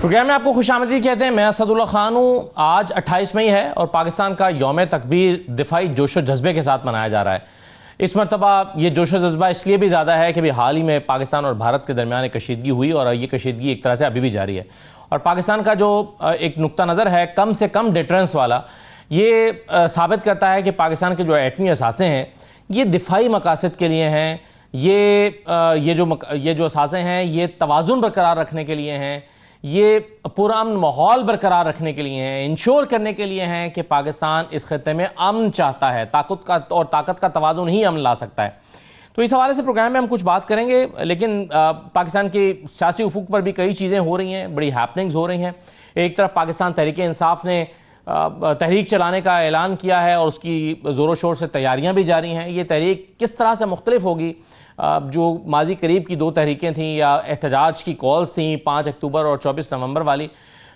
Programme में आपको खुशामदीद कहते हैं। मैं असदुल्ला खान हूँ। आज 28 मई है और पाकिस्तान का यौम तकबीर दिफाई जोशो जज्बे के साथ मनाया जा रहा है। इस मरतबा ये जोशो जज्बा इसलिए भी ज़्यादा है कि भी हाल ही में पाकिस्तान और भारत के दरमियान एक कशीदगी हुई और ये कशीदगी एक तरह से अभी भी जारी है। और पाकिस्तान का जो एक नुक्ता नज़र है कम से कम डिटरेंस वाला, ये साबित करता है कि पाकिस्तान के जो एटमी असासे हैं ये दिफाई मकासद के लिए हैं। ये जो असासे हैं ये तवाज़ुन बरकरार रखने के लिए हैं, ये पुरअमन माहौल बरकरार रखने के लिए हैं, इंश्योर करने के लिए हैं कि पाकिस्तान इस खत्ते में अमन चाहता है। ताकत का तवाज़ुन ही अमन ला सकता है। तो इस हवाले से प्रोग्राम में हम कुछ बात करेंगे, लेकिन पाकिस्तान के सियासी उफुक पर भी कई चीज़ें हो रही हैं, बड़ी हैपनिंग्स हो रही हैं। एक तरफ पाकिस्तान तहरीक इंसाफ ने तहरीक चलाने का ऐलान किया है और उसकी ज़ोरों शोर से तैयारियां भी जारी हैं। ये तहरीक किस तरह से मुख्तलिफ होगी? जो माजी करीब की दो तहरीकें थीं या एहतजाज की कॉल्स थीं 5 अक्टूबर और 24 नवंबर वाली,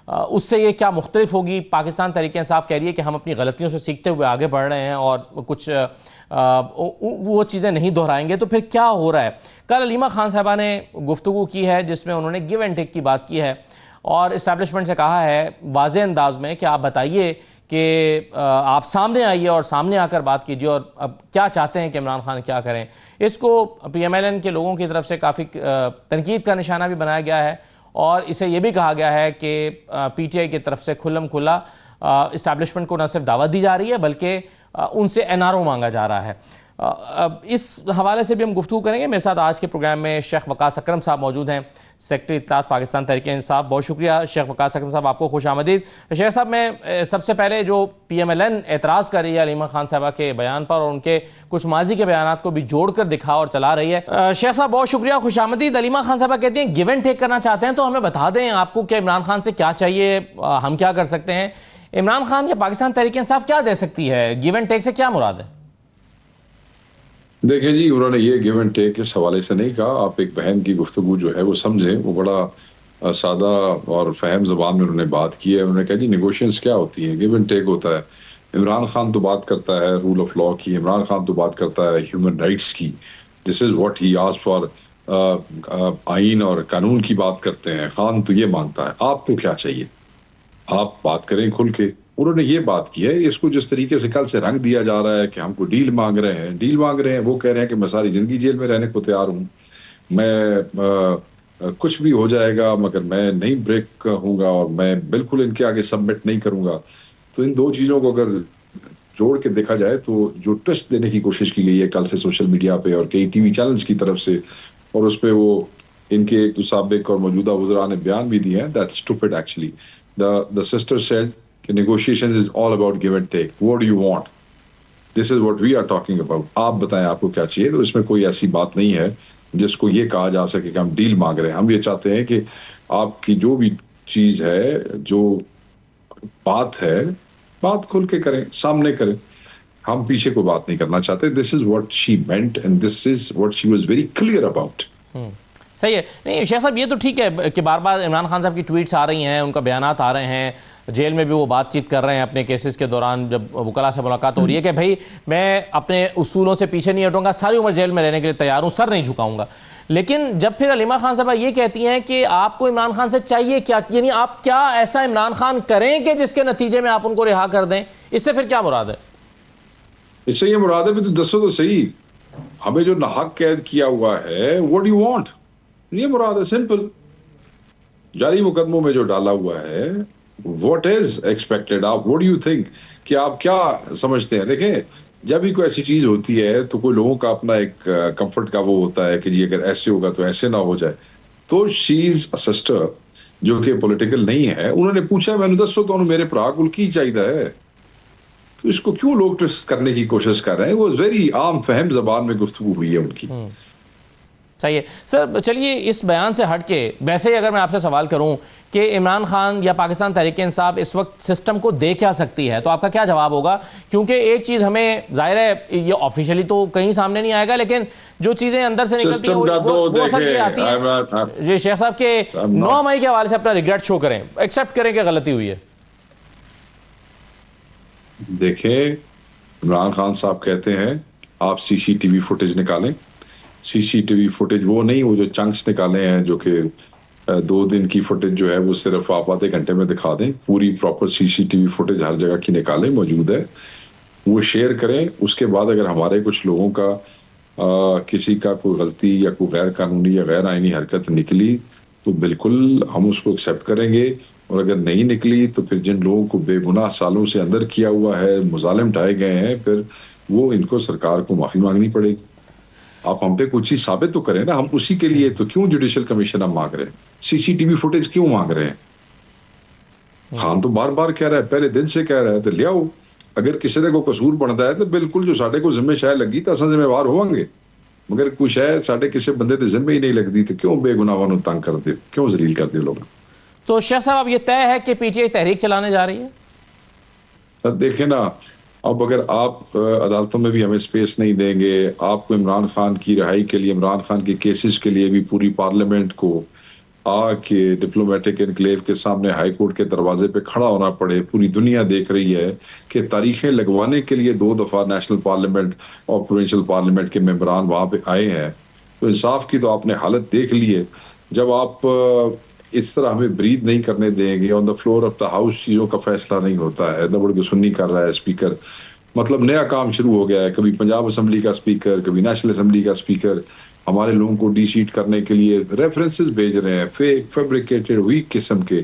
उससे ये क्या मुख्तलिफ होगी? पाकिस्तान तहरीक इंसाफ कह रही है कि हम अपनी गलतियों से सीखते हुए आगे बढ़ रहे हैं और कुछ वो चीज़ें नहीं दोहराएंगे। तो फिर क्या हो रहा है? कल अलीमा खान साहबा ने गुफ्तगू की है जिसमें उन्होंने गिव एंड टेक की बात की है और इस्टेब्लिशमेंट से कहा है वाज़ेह अंदाज में कि आप बताइए कि आप सामने आइए और सामने आकर बात कीजिए और अब क्या चाहते हैं कि इमरान खान क्या करें। इसको PMLN के लोगों की तरफ से काफ़ी तनकीद का निशाना भी बनाया गया है और इसे ये भी कहा गया है कि PTI की तरफ से खुल्लम खुल्ला इस्टेब्लिशमेंट को न सिर्फ दावत दी जा रही है बल्कि उनसे NRO मांगा जा रहा है। अब इस हवाले से भी हम गुफ्तगू करेंगे। मेरे साथ आज के प्रोग्राम में शेख वकास अकरम साहब मौजूद हैं, सेक्रेटरी इत्तेहाद पाकिस्तान तहरीक इंसाफ। बहुत शुक्रिया शेख वकास अकरम साहब, आपको खुश आमदीद। शेख साहब, मैं सबसे पहले जो PMLN एतराज़ कर रही है अलीमा खान साहबा के बयान पर और उनके कुछ माजी के बयान को भी जोड़ कर दिखा और चला रही है। शेख साहब बहुत शुक्रिया, खुश आमदीद। अलीमा खान साहबा कहती हैं गिव एंड टेक करना चाहते हैं, तो हमें बता दें आपको कि इमरान खान से क्या चाहिए, हम क्या कर सकते हैं। इमरान खान या पाकिस्तान तहरीक इंसाफ क्या दे सकती है? गिव एंड टेक से क्या मुराद है? देखिए जी, उन्होंने ये गिव एंड टेक इस हवाले से नहीं कहा। आप एक बहन की गुफ्तगू जो है वो समझें। वो बड़ा सादा और फहम ज़बान में उन्होंने बात की है। उन्होंने कहा जी निगोशिएशंस क्या होती है, गिव एंड टेक होता है। इमरान खान तो बात करता है रूल ऑफ लॉ की, इमरान खान तो बात करता है ह्यूमन राइट्स की। This is what he asked for. आइन और कानून की बात करते हैं। खान तो ये मांगता है। आपको क्या चाहिए? आप बात करें खुल के। उन्होंने ये बात की है। इसको जिस तरीके से कल से रंग दिया जा रहा है कि हमको डील मांग रहे हैं, वो कह रहे हैं कि मैं सारी जिंदगी जेल में रहने को तैयार हूँ, मैं कुछ भी हो जाएगा मगर मैं नहीं ब्रेक हूँगा और मैं बिल्कुल इनके आगे सबमिट नहीं करूँगा। तो इन दो चीज़ों को अगर जोड़ के देखा जाए तो जो ट्विस्ट देने की कोशिश की गई है कल से सोशल मीडिया पे और कई TV चैनल्स की तरफ से, और उस पर वो इनके एक साबिक और मौजूदा वज़रा ने बयान भी दिए हैं, that's stupid actually. The sister said कि negotiations is all about give and take. What do you want? This is what we are talking about. आप बताएं आपको क्या चाहिए। तो इसमें कोई ऐसी बात नहीं है जिसको ये कहा जा सके कि हम डील मांग रहे हैं। हम ये चाहते हैं कि आपकी जो भी चीज है, जो बात है, बात खुल के करें, सामने करें। हम पीछे को बात नहीं करना चाहते। This is what she meant and this is what she was very clear about. सही है। नहीं शेख साहब, ये तो ठीक है कि बार बार इमरान खान साहब की ट्वीट्स आ रही हैं, उनका बयानात आ रहे हैं, जेल में भी वो बातचीत कर रहे हैं अपने केसेस के दौरान जब वकला से मुलाकात हो रही है कि भाई मैं अपने उसूलों से पीछे नहीं हटूंगा, सारी उम्र जेल में रहने के लिए तैयार हूँ, सर नहीं झुकाऊंगा। लेकिन जब फिर अलीमा खान साहबा ये कहती हैं कि आपको इमरान खान से चाहिए क्या, यानी आप क्या ऐसा इमरान खान करें कि जिसके नतीजे में आप उनको रिहा कर दें, इससे फिर क्या मुराद है? इससे ये मुराद है भी तो दसो तो सही, हमें जो नाहक कैद किया हुआ है व्हाट डू यू वांट, ये मुराद है। सिंपल। जारी मुकदमों में जो डाला हुआ है व्हाट इज एक्सपेक्टेड। आप व्हाट डू यू थिंक कि आप क्या समझते हैं? देखें, जब भी कोई ऐसी चीज होती है तो कोई लोगों का अपना एक कंफर्ट का वो होता है कि जी अगर ऐसे होगा तो ऐसे ना हो जाए। तो शी इज अ सिस्टर जो कि पॉलिटिकल नहीं है। उन्होंने पूछा मैंने दसो तो मेरे भरा को की चाहिए है, तो इसको क्यों लोग ट्विस्ट करने की कोशिश कर रहे हैं? वो वेरी आम फहम जबान में गुफ्तगू हुई है उनकी। सही है सर। चलिए इस बयान से हट के वैसे ही अगर मैं आपसे सवाल करूं कि इमरान खान या पाकिस्तान तहरीक इंसाफ इस वक्त सिस्टम को दे क्या सकती है, तो आपका क्या जवाब होगा? क्योंकि एक चीज़ हमें जाहिर है ये ऑफिशियली तो कहीं सामने नहीं आएगा, लेकिन जो चीज़ें अंदर से निकलती हैं वो सब ये आती है जी शेख साहब के 9 मई के हवाले से अपना रिग्रेट शो करें, एक्सेप्ट करें कि गलती हुई है। देखें, इमरान खान साहब कहते हैं आप CCTV फुटेज निकालें। CCTV फुटेज वो नहीं, वो जो चंक्स निकाले हैं जो कि 2 दिन की फुटेज जो है वो सिर्फ आप आधे घंटे में दिखा दें, पूरी प्रॉपर सीसीटीवी फुटेज हर जगह की निकालें, मौजूद है, वो शेयर करें। उसके बाद अगर हमारे कुछ लोगों का किसी का कोई गलती या कोई गैर कानूनी या गैर आईनी हरकत निकली तो बिल्कुल हम उसको एक्सेप्ट करेंगे, और अगर नहीं निकली तो फिर जिन लोगों को बेगुनाह सालों से अंदर किया हुआ है, मुजालिम ढाए गए हैं, फिर वो इनको सरकार को माफी मांगनी पड़ेगी। आप हम पे कुछ चीज साबित तो करें ना, हम उसी के लिए तो क्यों जुडिशियल कमीशन हम मांग रहे हैं, सीसीटीवी फुटेज क्यों मांग रहे हैं? खान तो बार बार कह रहा है, पहले दिन से कह रहा है, तो ले आओ। अगर किसी ने को कसूर बनता है तो बिल्कुल जो साढ़े को जिम्मे शायद लगी तो असा जिम्मेवार होंगे, मगर कुछ है साढ़े किसी बंदे ते जिम्मे ही नहीं लगती तो क्यों बेगुनाहों तंग कर दे, क्यों जलील कर दे लोग। तो शेख साहब अब ये तय है कि पीटीआई तहरीक चलाने जा रही है? सर देखें ना, अब अगर आप अदालतों में भी हमें स्पेस नहीं देंगे, आपको इमरान खान की रिहाई के लिए, इमरान खान के केसेस के लिए भी पूरी पार्लियामेंट को आके डिप्लोमेटिक एनक्लेव के सामने हाई कोर्ट के दरवाजे पे खड़ा होना पड़े, पूरी दुनिया देख रही है कि तारीखें लगवाने के लिए 2 दफा नेशनल पार्लियामेंट और प्रोविंशियल पार्लियामेंट के मेंबरान वहां पे आए हैं, तो इंसाफ की तो आपने हालत देख ली है। जब आप इस तरह हमें ब्रीथ नहीं करने देंगे, on the floor of the house चीजों का फैसला नहीं होता है, दबड़ के सुन्नी कर रहा है स्पीकर, मतलब नया काम शुरू हो गया है, कभी पंजाब असेंबली का स्पीकर, कभी नेशनल असेंबली का स्पीकर हमारे लोगों को डी-सीट करने के लिए रेफरेंसेस भेज रहे हैं, फेक फैब्रिकेटेड वीक किस्म के।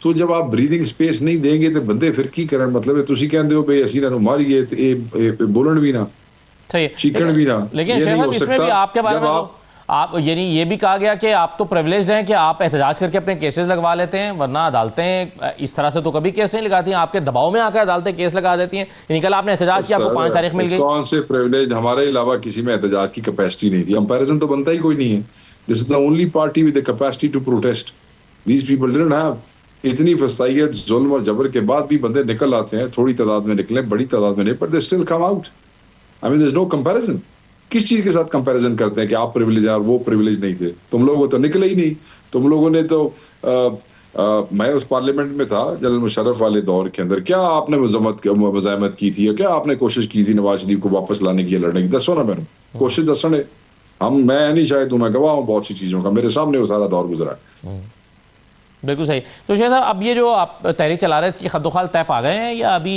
तो जब आप ब्रीदिंग स्पेस नहीं देंगे तो बंदे फिर की करन, मतलब है तुसी कहंदे हो भाई ਅਸੀਂ ਇਹਨਾਂ ਨੂੰ ਮਾਰੀਏ ਤੇ ਇਹ बोलन भी ना, सही है, चीखण भी ना। लेकिन शेख साहब इसमें भी आपके बारे में आप यानी ये भी कहा गया कि आप तो प्रिविलेज्ड हैं कि आप एहतजाज करके अपने केसेस लगवा लेते हैं, वरना अदालतें इस तरह से तो कभी केस नहीं लगाती हैं, आपके दबाव में आकर अदालतें केस लगा देती हैं। यानी कल आपने एहतजाज किया, आपको 5 तारीख मिल गई। कौन से प्रिविलेज, हमारे अलावा किसी में एहतजाज की कैपेसिटी नहीं थी, कंपैरिजन तो बनता ही कोई नहीं है। This is the only party with the capacity to protest, these people didn't have. इतनी फसाइयत, जुल्म और जबर के बाद भी बंदे निकल आते हैं, थोड़ी तादाद में निकले, बड़ी तादाद में नहीं, but they still come out. I mean there is no comparison. किस चीज के साथ कंपैरिजन करते हैं कि आप प्रिविलेज और वो प्रिविलेज नहीं थे? तुम लोगों तो निकले ही नहीं। तुम लोगों ने तो मैं उस पार्लियामेंट में था जनरल मुशर्रफ वाले दौर के अंदर, क्या आपने मज़ाहमत की थी, या क्या आपने कोशिश की थी नवाज शरीफ को वापस लाने की, लड़ने की? दसो ना मैंने कोशिश, दसो ने मैं नहीं शायद मैं गवाह हूँ बहुत सी चीज़ों का, मेरे सामने वो सारा दौर गुजरा है। बिल्कुल सही। तो शेख साहब अब ये जो आप तहरीक चला रहे हैं, इसकी खद्दोखाल तय पा गए हैं या अभी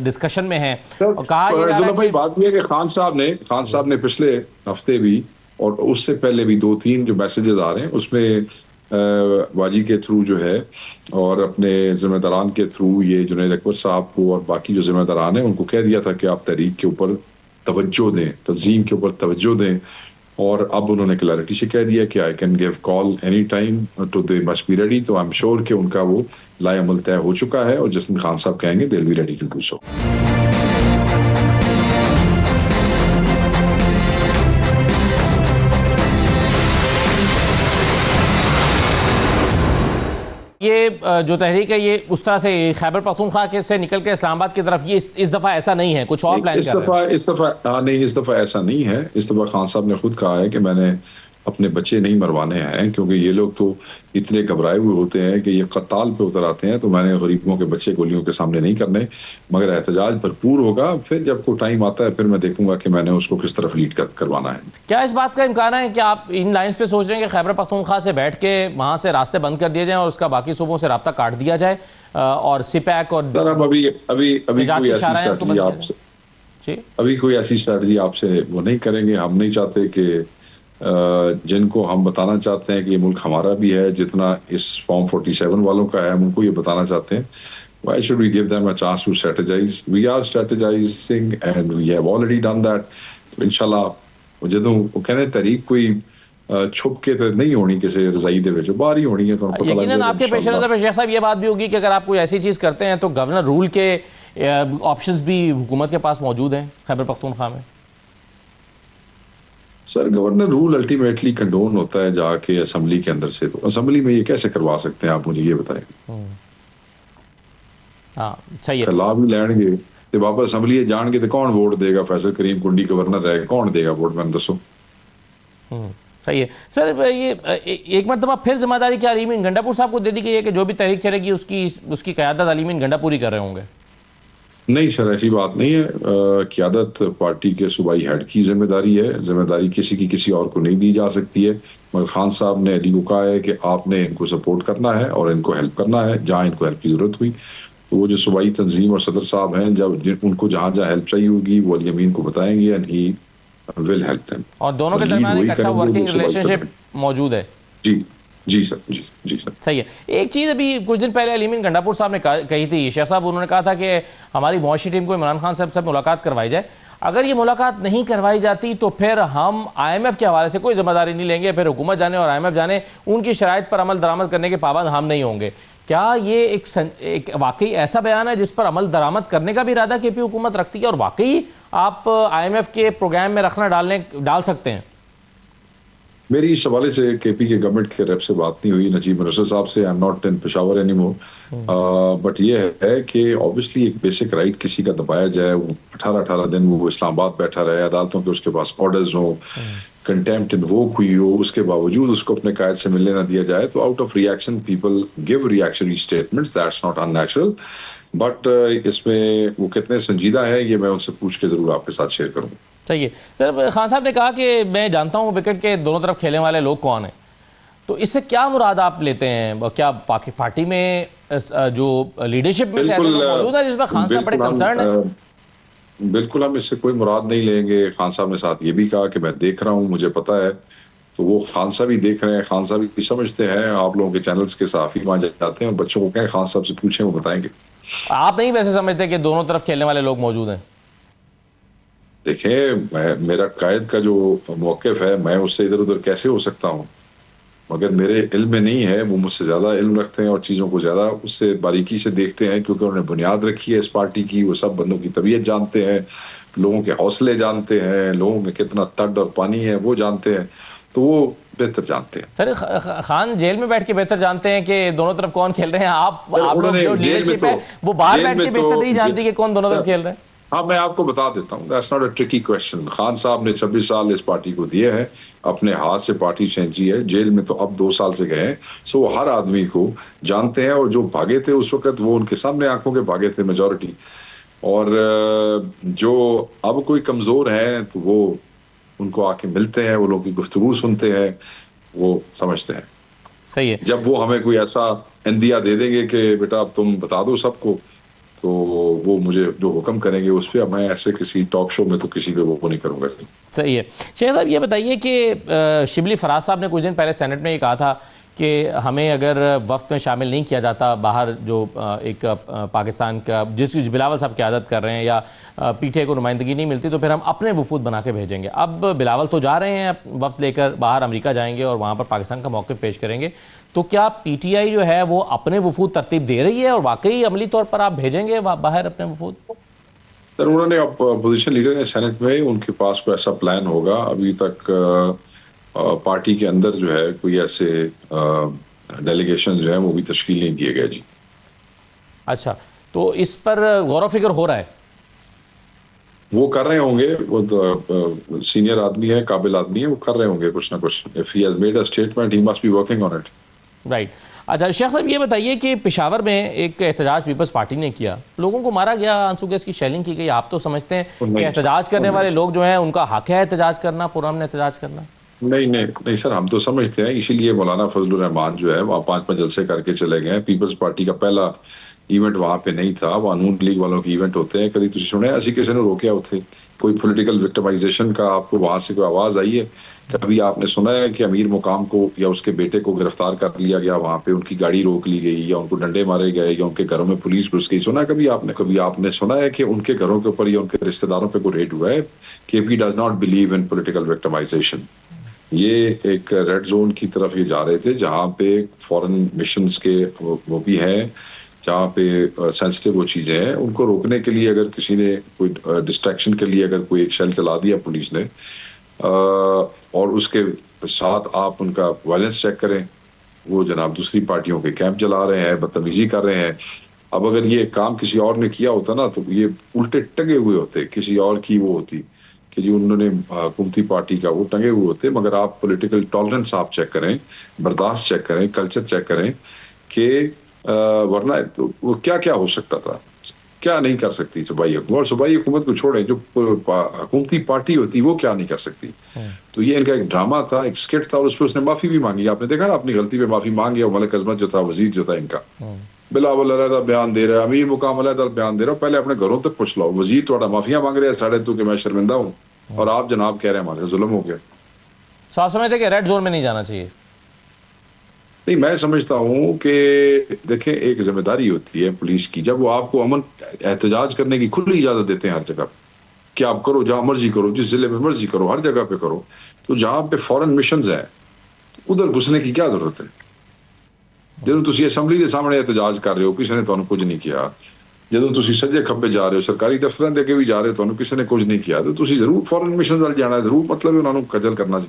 डिस्कशन में है? कहा भाई बात यह है कि खान साहब ने पिछले हफ्ते भी और उससे पहले भी 2-3 जो मैसेजेस आ रहे हैं उसमें वाजी के थ्रू जो है और अपने जिम्मेदारान के थ्रू ये जुनैद अकबर साहब को और बाकी जो जिम्मेदारान हैं उनको कह दिया था कि आप तहरीक के ऊपर तवज्जो दें, तंजीम के ऊपर तवज्जो दें, और अब उन्होंने क्लैरिटी से कह दिया कि I can give call any time to they must be ready. तो आई एम श्योर कि उनका वो लाएअमल तय हो चुका है और जिस दिन खान साहब कहेंगे they will be ready to do so. ये जो तहरीक है ये उस तरह से खैबर पख्तूनख्वा के से निकल के इस्लामाबाद की तरफ, ये इस दफा ऐसा नहीं है, कुछ और प्लान कर रहे हैं? इस दफा ऐसा नहीं है। इस दफा खान साहब ने खुद कहा है कि मैंने अपने बच्चे नहीं मरवाने हैं, क्योंकि ये लोग तो इतने घबराए हुए होते हैं कि ये कत्ताल पे उतर आते हैं, तो मैंने गरीबों के बच्चे गोलियों के सामने नहीं करने, मगर एहतजाज भरपूर होगा। फिर जब कोई टाइम आता है फिर मैं देखूंगा कि मैंने उसको किस तरफ लीड करवाना है। क्या इस बात का इम्कान है कि आप इन लाइन्स पे सोच रहे हैं कि खैबर पख्तूनख्वा से बैठ के वहां से रास्ते बंद कर दिए जाएं और उसका बाकी सूबों से राब्ता काट दिया जाए और सिपैक और अभी कोई ऐसी स्ट्रैटेजी आपसे वो नहीं करेंगे। हम नहीं चाहते कि जिनको हम बताना चाहते हैं कि ये मुल्क हमारा भी है, जितना इस फॉर्म 47 वालों का है, हम उनको ये बताना चाहते हैं। Why should we give them a chance to strategize? We are strategizing and we have already done that. तो इंशाल्लाह ਜਦੋਂ ਉਹ ਕਹਿੰਦੇ तहरीक कोई छुप के तो नहीं होनी किसी रजाई दे विच, बाहर ही होनी है। तो यकीनन आपके पेश नज़र पे शेख साहब ये बात भी होगी कि अगर आप कोई ऐसी चीज़ करते हैं तो गवर्नर रूल के ऑप्शंस भी हुकूमत के पास मौजूद हैं खैबर पख्तूनख्वा में। Sir governor rule ultimately condone होता है जाके असेंबली के अंदर से, तो असेंबली में ये कैसे करवा सकते हैं आप मुझे ये बताएं। हाँ सही है। ला भी लैणगे ते वापस असेंबली जाणगे तो कौन वोट देगा? फैसल करीम कुंडी गवर्नर रहेगा, कौन देगा वोट? मैंने दसो। सही है सर। ये एक मरतबा फिर जिम्मेदारी क्या अलीमीन गंडापुर साहब को दे दी गई है कि जो भी तहरीक चलेगी उसकी क़यादत अलीमीन गंडापुरी कर रहे होंगे? नहीं सर, ऐसी बात नहीं है। क़यादत पार्टी के सूबाई हेड की जिम्मेदारी है, जिम्मेदारी किसी की किसी और को नहीं दी जा सकती है। मगर खान साहब ने अली को कहा है कि आपने इनको सपोर्ट करना है और इनको हेल्प करना है जहाँ इनको हेल्प की ज़रूरत हुई। तो वो जो सूबाई तंजीम और सदर साहब हैं, जब उनको जहाँ जहाँ हेल्प चाहिए होगी वो अली अमीन को बताएंगे and he will help them. और दोनों के लीड दरमियान एक वही अच्छा करेंगे जो वर्किंग सूबाई रिलेशनशिप सदर। मौजूद है। जी जी सर, जी जी सर। सही है। एक चीज़ अभी कुछ दिन पहले अलीमीन गंडापुर साहब ने कही थी, शेख साहब, उन्होंने कहा था कि हमारी मुआशी टीम को इमरान खान साहब से मुलाकात करवाई जाए। अगर ये मुलाकात नहीं करवाई जाती तो फिर हम IMF के हवाले से कोई जिम्मेदारी नहीं लेंगे, फिर हुकूमत जाने और IMF जाने, उनकी शराइत पर अमल दरामद करने के पाबंद हम नहीं होंगे। क्या ये एक वाकई ऐसा बयान है जिस पर अमल दरामद करने का भी इरादा KP हुकूमत रखती है और वाकई आप IMF के प्रोग्राम में रखना डाल सकते हैं? मेरी इस हवाले से KP के गवर्नमेंट के रेप से बात नहीं हुई, नजीब रसूल साहब से। I am not in Peshawar anymore. But ये है कि ऑब्वियसली एक बेसिक राइट किसी का दबाया जाए, वो 18 दिन वो इस्लामाबाद बैठा रहे, अदालतों के उसके पास ऑर्डर्स हो, कंटेम्प्ट इन्वोक हुई हो, उसके बावजूद उसको अपने कायद से मिलने ना दिया जाए, तो out of reaction people give reactionary statements. That's not unnatural. But इसमें वो कितने संजीदा है ये मैं उनसे पूछ के जरूर आपके साथ शेयर करूंगा। सही है। सर, खान साहब ने कहा कि मैं जानता हूं विकेट के दोनों तरफ खेलने वाले लोग कौन हैं, तो इससे क्या मुराद आप लेते हैं? क्या पार्टी में जो लीडरशिप में से ऐसे लोग मौजूद है जिसमें खान साहब बड़े कंसर्न है? बिल्कुल हम इससे कोई मुराद नहीं लेंगे। खान साहब ने साथ ये भी कहा कि मैं देख रहा हूँ, मुझे पता है। तो वो खान साहब ही देख रहे हैं, खान साहब ही समझते हैं। आप लोगों के चैनल्स के सहाफ़ी वहाँ जाते हैं और बच्चों को कहें खान साहब से पूछें, वो बताएंगे। आप नहीं वैसे समझते कि दोनों तरफ खेलने वाले लोग मौजूद हैं? देखिए, मेरा कायद का जो मौक़िफ़ है, मैं उससे इधर उधर कैसे हो सकता हूँ? मगर मेरे इल्म में नहीं है, वो मुझसे ज़्यादा इल्म रखते हैं और चीज़ों को ज़्यादा उससे बारीकी से देखते हैं, क्योंकि उन्होंने बुनियाद रखी है इस पार्टी की। वो सब बंदों की तबीयत जानते हैं, लोगों के हौसले जानते हैं, लोगों में कितना तड और पानी है वो जानते हैं, तो वो बेहतर जानते हैं। सर, खान जेल में बैठ के बेहतर जानते हैं कि दोनों तरफ कौन खेल रहे हैं। आप लोग जो लीडरशिप है वो बाहर बैठ के बेहतर नहीं जानती कि कौन दोनों तरफ खेल रहे हैं। हाँ, मैं आपको बता देता हूँ। That's not a tricky question. Khan साहब ने 26 साल इस पार्टी को दिए हैं, अपने हाथ से पार्टी खींची है। जेल में तो अब 2 साल से गए हैं। सो वो हर आदमी को जानते हैं और जो भागे थे उस वक्त वो उनके सामने आंखों के भागे थे मेजॉरिटी। और जो अब कोई कमजोर है तो वो उनको आके मिलते हैं, वो लोगों की गुफ्तगू सुनते हैं, वो समझते हैं। सही है। जब वो हमें कोई ऐसा इंदिया दे देंगे कि बेटा अब तुम बता दो सबको, तो वो मुझे जो हुक्म करेंगे उस पर मैं ऐसे किसी टॉक शो में तो किसी पे वो नहीं करूँगा। सही है। शेख साहब, ये बताइए कि शिबली फराज साहब ने कुछ दिन पहले सेनेट में ये कहा था कि हमें अगर वफ्द में शामिल नहीं किया जाता, बाहर जो एक पाकिस्तान का जिस बिलावल साहब क़यादत कर रहे हैं या PTI को नुमाइंदगी नहीं मिलती, तो फिर हम अपने वफूद बना के भेजेंगे। अब बिलावल तो जा रहे हैं वफ्द लेकर बाहर, अमेरिका जाएंगे और वहाँ पर पाकिस्तान का मौक़िफ़ पेश करेंगे, तो क्या PTI जो है वो अपने वफूद तरतीब दे रही है और वाकई अमली तौर पर आप भेजेंगे बाहर अपने वफूद? सर, उन्होंने अपोजिशन लीडर ने सेनेट में, उनके पास कोई ऐसा प्लान होगा। अभी तक पार्टी के अंदर जो है कोई ऐसे डेलीगेशन जो है वो भी तश्कील नहीं दिए गए जी। अच्छा, तो इस पर गौर फिक्र हो रहा है? वो कर रहे होंगे, वो तो सीनियर आदमी है, काबिल आदमी है, वो कर रहे होंगे कुछ ना कुछ। If he has made a statement he must be working on it. Right. अच्छा शेख साहब, ये बताइए कि पेशावर में एक एहतजाज पीपल्स पार्टी ने किया, लोगों को मारा गया, आंसू गैस की शेलिंग की गई। आप तो समझते हैं कि एहतजाज करने वाले लोग जो हैं उनका हक है एहतजाज करना, पुरअमन एहतजाज करना? नहीं सर, हम तो समझते हैं। इसीलिए मौलाना फजलुर रहमान जो है वहाँ 5 जलसे करके चले गए। पीपल्स पार्टी का पहला इवेंट वहाँ पे नहीं था, वो नून लीग वालों के इवेंट होते हैं। कभी तुझे सुने ऐसी किसी ने रोके उथे? कोई पॉलिटिकल विक्टिमाइजेशन का आपको वहां से कोई आवाज आई है? कभी आपने सुना है कि अमीर मुकाम को या उसके बेटे को गिरफ्तार कर लिया गया, वहां पे उनकी गाड़ी रोक ली गई या उनको डंडे मारे गए या उनके घरों में पुलिस घुस गई? सुना कभी आपने? कभी आपने सुना है कि उनके घरों के ऊपर या उनके रिश्तेदारों पे कोई रेड हुआ है? KP does not believe in political victimisation. ये एक रेड जोन की तरफ ये जा रहे थे जहाँ पे फॉरेन मिशंस के वो भी हैं, जहाँ पे सेंसिटिव वो चीज़ें हैं। उनको रोकने के लिए अगर किसी ने कोई डिस्ट्रैक्शन के लिए अगर कोई एक शेल चला दिया पुलिस ने, और उसके साथ आप उनका वायलेंस चेक करें, वो जनाब दूसरी पार्टियों के कैंप चला रहे हैं, बदतमीजी कर रहे हैं। अब अगर ये काम किसी और ने किया होता ना तो ये उल्टे टंगे हुए होते, किसी और की वो होती कि जो उन्होंने हुकूमती पार्टी का वो टंगे हुए होते। मगर आप पॉलिटिकल टॉलरेंस आप चेक करें, बर्दाश्त चेक करें, कल्चर चेक करें कि वरना तो वो क्या क्या हो सकता था। क्या नहीं कर सकती सूबाई हुकूमत? और सूबाई हुकूमत को छोड़े, जो हुकूमती पार्टी होती वो क्या नहीं कर सकती? तो ये इनका एक ड्रामा था, एक स्किट था, और उस पर उसने माफी भी मांगी। आपने देखा ना, अपनी गलती पे माफी मांगी। और मलिक अजमत जो था, वजीर जो था इनका, बिलावल अलहदा बयान दे रहा है, अमीर मुकाम अलहदा बयान दे रहा है। पहले अपने घरों तक पूछ लो, वजीर थोड़ा माफिया मांग रहे हैं साढ़े तू कि मैं शर्मिंदा हूँ, और आप जनाब कह रहे हैं हमारे से जुल्म हो गया। तो आप समझते कि रेड जोन में नहीं जाना चाहिए? नहीं, मैं समझता हूँ कि देखें, एक जिम्मेदारी होती है पुलिस की, जब वो आपको अमन एहतजाज करने की खुली इजाजत देते हैं हर जगह, कि आप करो, जहां मर्जी करो, जिस जिले में मर्जी करो, हर जगह पे करो, तो जहां पे फॉरेन मिशंस हैं उधर घुसने की क्या जरूरत है? ਜਦੋਂ ਤੁਸੀਂ ਅਸੈਂਬਲੀ ਦੇ ਸਾਹਮਣੇ ਇਤਜਾਜ ਕਰ ਰਹੇ ਹੋ, ਕਿਸੇ ਨੇ ਤੁਹਾਨੂੰ ਕੁਝ ਨਹੀਂ ਕਿਹਾ। ਜਦੋਂ ਤੁਸੀਂ ਸੱਜੇ ਖੱਬੇ ਜਾ ਰਹੇ ਹੋ, ਸਰਕਾਰੀ ਦਫ਼ਤਰਾਂ ਦੇ ਅੱਗੇ ਵੀ ਜਾ ਰਹੇ ਹੋ, ਤੁਹਾਨੂੰ ਕਿਸੇ ਨੇ ਕੁਝ ਨਹੀਂ ਕਿਹਾ, ਤੇ ਤੁਸੀਂ ਜ਼ਰੂਰ ਫੋਰਨ ਮਿਸ਼ਨ ਵੱਲ ਜਾਣਾ, ਜ਼ਰੂਰ मतलब ਉਹਨਾਂ ਨੂੰ ਕਜਲ करना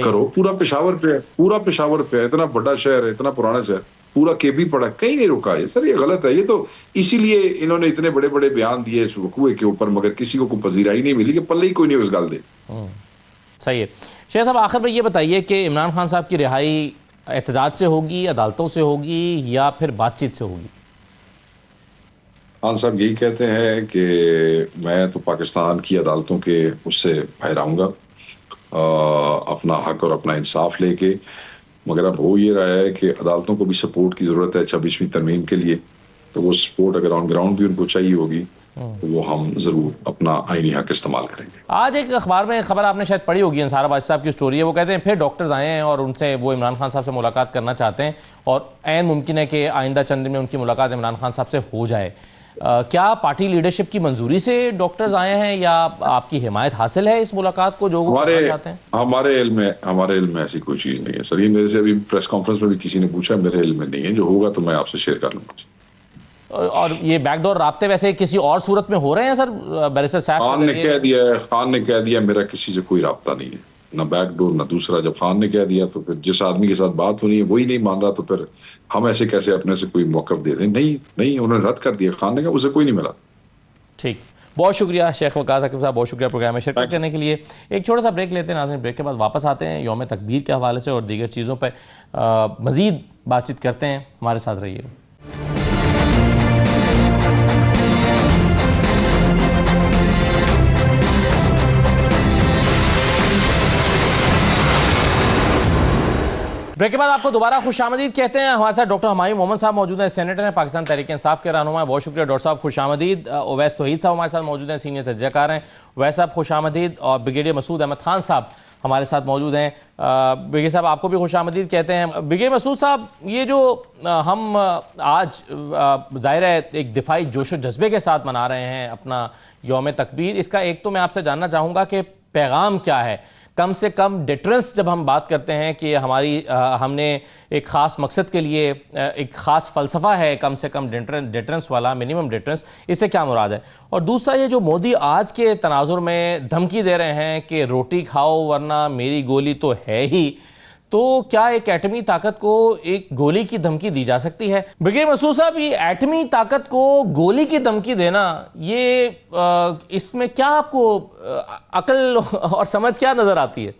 करो। पूरा पेशावर पे है, पूरा पेशावर पे है, इतना बड़ा शहर है, इतना पुराना शहर, पूरा केपी पड़ा, कहीं नहीं रुका है सर। ये गलत है। ये तो इसीलिए इन्होंने इतने बड़े बड़े बयान दिए इस वकूए के ऊपर, मगर किसी को कोई पजीराई नहीं मिली, कि पल्ले ही कोई नहीं उस गल दे। सही है। शेख साहब, आखिर में ये बताइए कि इमरान खान साहब की रिहाई एहतजाज से होगी, अदालतों से होगी, या फिर बातचीत से होगी? खान साहब यही कहते हैं कि मैं तो पाकिस्तान की अदालतों के उससे बाहर आऊँगा, अपना हक और अपना इंसाफ लेके। मगर अब हो ये रहा है कि अदालतों को भी सपोर्ट की ज़रूरत है 26वीं तरमीम के लिए। तो वो सपोर्ट अगर ऑन ग्राउंड भी उनको चाहिए होगी, तो वो हम ज़रूर अपना आईनी हक इस्तेमाल करेंगे। आज एक अखबार में खबर आपने शायद पढ़ी होगी, अंसार अब्बासी साहब की स्टोरी है। वो कहते हैं फिर डॉक्टर्स आए हैं और उनसे वो इमरान खान साहब से मुलाकात करना चाहते हैं, और ऐन मुमकिन है कि आइंदा चंद दिन में उनकी मुलाकात इमरान खान साहब से हो जाए। क्या पार्टी लीडरशिप की मंजूरी से डॉक्टर्स आए हैं, या आपकी हिमायत हासिल है इस मुलाकात को जो वो करना चाहते हैं? हमारे इल्म में ऐसी कोई चीज़ नहीं है सर। ये मेरे से अभी प्रेस कॉन्फ्रेंस में भी किसी ने पूछा, मेरे इल्म में नहीं है। जो होगा तो मैं आपसे शेयर कर लूँगा। और ये बैकडोर राब्ते वैसे किसी और सूरत में हो रहे हैं सर? बैरिस्टर साहब खान ने कह दिया मेरा किसी से कोई राब्ता नहीं है, ना बैकडोर ना दूसरा। जब खान ने कह दिया तो फिर जिस आदमी के साथ बात होनी है वही नहीं मान रहा, तो फिर हम ऐसे कैसे अपने से कोई मौक़िफ़ दे दें? नहीं, उन्होंने रद्द कर दिया। खान ने कहा उसे कोई नहीं मिला। ठीक, बहुत शुक्रिया शेख वकास साकिब साहब, बहुत शुक्रिया प्रोग्राम में शिरकत करने के लिए। एक छोटा सा ब्रेक लेते हैं नाज़रीन, ब्रेक के बाद वापस आते हैं, यौम तकबीर के हवाले से और दीगर चीज़ों पर मज़ीद बातचीत करते हैं। हमारे साथ रहिए। ब्रेक के बाद आपको दोबारा खुशामदीद कहते हैं। हमारे साथ डॉक्टर हुमायूं मोहम्मद साहब मौजूद हैं, सेनेटर हैं, पाकिस्तान तहरीक इंसाफ के रहनुमा। बहुत शुक्रिया डॉक्टर साहब, खुशामदीद। ओवैस तौहीद साहब हमारे साथ मौजूद हैं, सीनियर तजज़ियाकार हैं। ओवैस साहब खुशामदीद। और ब्रिगेडियर मसूद अहमद खान साहब हमारे साथ मौजूद हैं। ब्रिगेडियर साहब, आपको भी खुशामदीद कहते हैं। ब्रिगेडियर मसूद साहब, ये जो हम आज ज़ाहिर है एक दिफाई जोश व जज्बे के साथ मना रहे हैं अपना यौम तकबीर, इसका एक तो मैं आपसे जानना चाहूँगा कि पैगाम क्या है? कम से कम डिटरेंस, जब हम बात करते हैं कि हमने एक ख़ास मकसद के लिए एक ख़ास फ़लसफ़ा है, कम से कम डिटरेंस वाला, मिनिमम डिटरेंस, इससे क्या मुराद है? और दूसरा, ये जो मोदी आज के तनाजुर में धमकी दे रहे हैं कि रोटी खाओ वरना मेरी गोली तो है ही, तो क्या एक एटमी ताकत को एक गोली की धमकी दी जा सकती है? ब्रिगेडियर मसूद साहब, ये एटमी ताकत को गोली की धमकी देना, ये इसमें क्या आपको अकल और समझ क्या नजर आती है?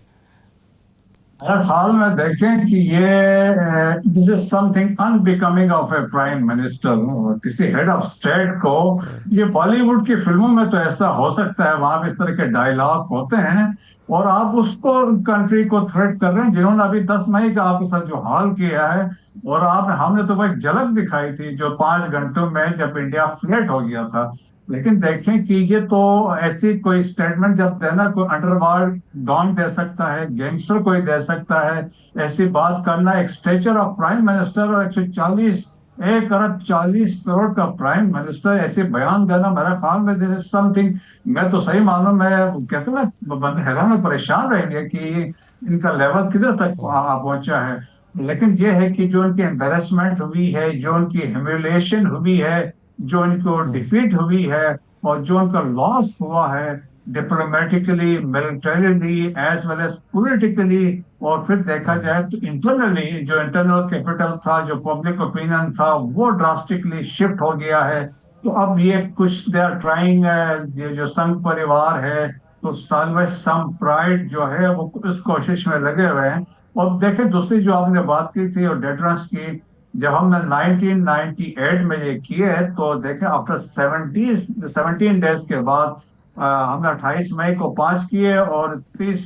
मेरे ख्याल में देखें कि ये this is something unbecoming of A prime minister. किसी हेड ऑफ स्टेट को, ये बॉलीवुड की फिल्मों में तो ऐसा हो सकता है, वहां भी इस तरह के डायलॉग होते हैं, और आप उसको कंट्री को थ्रेट कर रहे हैं, जिन्होंने अभी 10 मई का आपके साथ जो हाल किया है, और हमने तो वो एक झलक दिखाई थी जो 5 घंटों में जब इंडिया फ्लैट हो गया था। लेकिन देखें कि ये तो ऐसी कोई स्टेटमेंट जब देना कोई अंडरवर्ल्ड डॉन दे सकता है, गैंगस्टर कोई दे सकता है, ऐसी बात करना एक स्टेचर ऑफ प्राइम मिनिस्टर और 1 अरब 40 करोड़ का प्राइम मिनिस्टर ऐसे बयान देना, मेरे ख्याल में दिस इज समथिंग, मैं तो सही मानूं, मैं कहते ना बंदे हैरान और परेशान रहेंगे कि इनका लेवल किधर तक पहुंचा है। लेकिन ये है कि जो उनकी एम्बेरसमेंट हुई है, जो उनकी ह्यूमिलिएशन हुई है, जो इनको डिफीट हुई है, और जो उनका लॉस हुआ है diplomatically, militarily as well as politically, और फिर देखा जाए तो इंटरनली जो इंटरनल कैपिटल था, जो पब्लिक ओपिनियन था, वो ड्रास्टिकली शिफ्ट हो गया है। तो अब ये कुछ दे आर ट्राइंग, ये जो संघ परिवार है तो साल्वेज सम प्राइड जो है वो इस कोशिश में लगे हुए हैं। और देखें दूसरी जो आपने बात की थी और डेटरेंस की, जब हमने 1998 में ये किए तो देखें आफ्टर 17 डेज के बाद हमने 28 मई को 5 किए और 30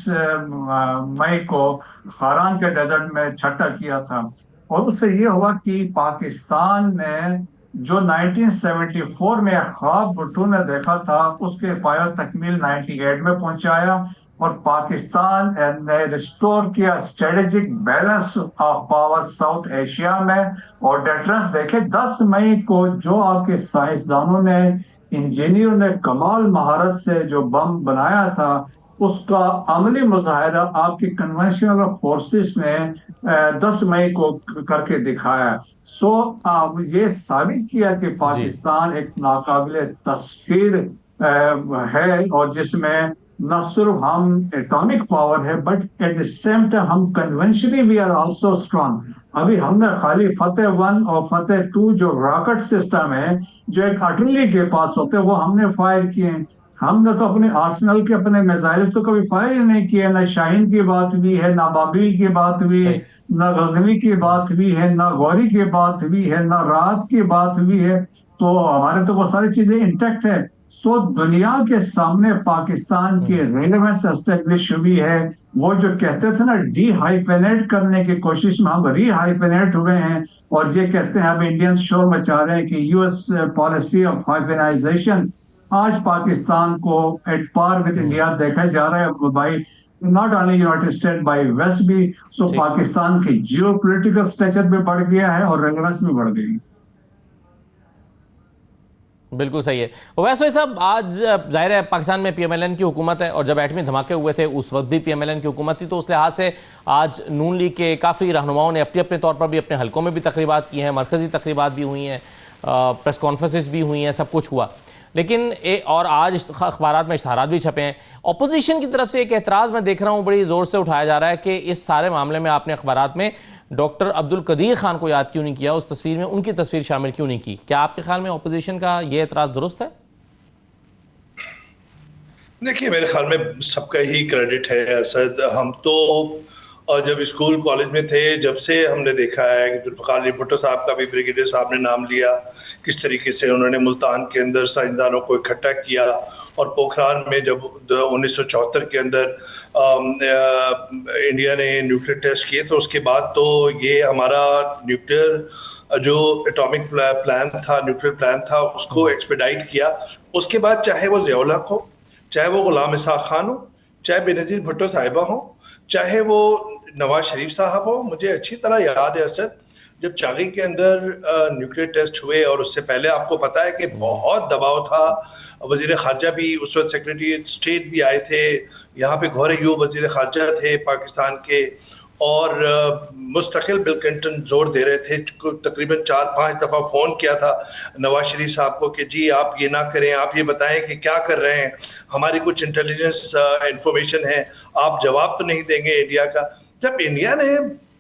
मई को खारान के डेजर्ट में छठा किया था। और उससे ये हुआ कि पाकिस्तान ने जो 1974 में ख्वाब भुट्टो ने देखा था उसके पाया तकमील 98 में पहुंचाया और पाकिस्तान ने रिस्टोर किया strategic balance of power south Asia में। और डेटरेंस देखे 10 मई को जो आपके साइंसदानों ने इंजीनियर ने कमाल महारत से जो बम बनाया था उसका अमली मुजाहरा आपकी कन्वेंशनल फोर्सेस ने 10 मई को करके दिखाया। सो ये साबित किया कि पाकिस्तान एक नाकाबिले तस्खीर है और जिसमें न सिर्फ हम एटॉमिक पावर है but at the same time हम conventionally we are also strong. अभी हमने खाली फतेह 1 और फतेह 2 जो रॉकेट सिस्टम है जो एक आर्टिलरी के पास होते हैं वो हमने फायर किए। हमने तो अपने आर्सेनल के अपने मिसाइल्स तो कभी फायर ही नहीं किए। ना शाहीन की बात भी है, ना बाबील की बात भी है, ना गजनवी की बात भी है, ना गौरी की बात भी है, ना रात की बात भी है। तो हमारे तो वो सारी चीजें इंटैक्ट है। सो दुनिया के सामने पाकिस्तान की रेलेवेंस एस्टेब्लिश हुई है। वो जो कहते थे ना डीहाइफेनेट करने की कोशिश में हम रीहाइफेनेट हुए हैं और ये कहते हैं अब इंडियंस शोर मचा रहे हैं कि यूएस पॉलिसी ऑफ हाइफेनाइजेशन आज पाकिस्तान को एट पार विद इंडिया देखा जा रहा है by not only United State by west भी। सो पाकिस्तान की जियोपॉलिटिकल स्टेचर भी बढ़ गया है और रेलेवेंस भी बढ़ गई। बिल्कुल सही है। वैसे साहब आज जाहिर है पाकिस्तान में पीएमएलएन की हुकूमत है और जब एटमी धमाके हुए थे उस वक्त भी पीएमएलएन की हुकूमत थी, तो उस लिहाज से आज नून लीग के काफ़ी रहनुमाओं ने अपने अपने तौर पर भी अपने हलकों में भी तकरीबात की हैं, मरकज़ी तकरीबात भी हुई हैं, प्रेस कॉन्फ्रेंसेस भी हुई हैं, सब कुछ हुआ। लेकिन और आज अखबारात में इश्तहारात भी छपे हैं। अपोजिशन की तरफ से एक एतराज़ मैं देख रहा हूँ बड़ी ज़ोर से उठाया जा रहा है कि इस सारे मामले में आपने अखबारात में डॉक्टर अब्दुल कदीर खान को याद क्यों नहीं किया, उस तस्वीर में उनकी तस्वीर शामिल क्यों नहीं की। क्या आपके ख्याल में अपोजिशन का ये एतराज़ दुरुस्त है? देखिए, मेरे ख्याल में सबका ही क्रेडिट है असद। हम तो जब स्कूल कॉलेज में थे जब से हमने देखा है कि जुल्फ़िकार अली भुट्टो साहब का भी ब्रिगेडियर साहब ने नाम लिया, किस तरीके से उन्होंने मुल्तान के अंदर साइंसदानों को इकट्ठा किया और पोखरान में जब 1974 के अंदर इंडिया ने न्यूक्लियर टेस्ट किए तो उसके बाद तो ये हमारा न्यूक्लियर जो एटॉमिक न्यूक्लियर प्लान था उसको एक्सपेडाइट किया। उसके बाद चाहे वो ज़ियाउल हक हो, चाहे वो गुलाम इसहाक खान हो, चाहे बेनज़ीर भुट्टो साहिबा हो, चाहे वो नवाज शरीफ साहब हो, मुझे अच्छी तरह याद है असद जब चागी के अंदर न्यूक्लियर टेस्ट हुए और उससे पहले आपको पता है कि बहुत दबाव था। वजीर खारजा भी उस वक्त सेक्रेटरी स्टेट भी आए थे, यहाँ पे गौहर अयूब वजीर खारजा थे पाकिस्तान के और मुस्तकिल बिल क्लिंटन जोर दे रहे थे। तकरीबन 4-5 दफ़ा फ़ोन किया था नवाज शरीफ साहब को कि जी आप ये ना करें, आप ये बताएं कि क्या कर रहे हैं, हमारी कुछ इंटेलिजेंस इंफॉर्मेशन है, आप जवाब तो नहीं देंगे इंडिया का। जब इंडिया ने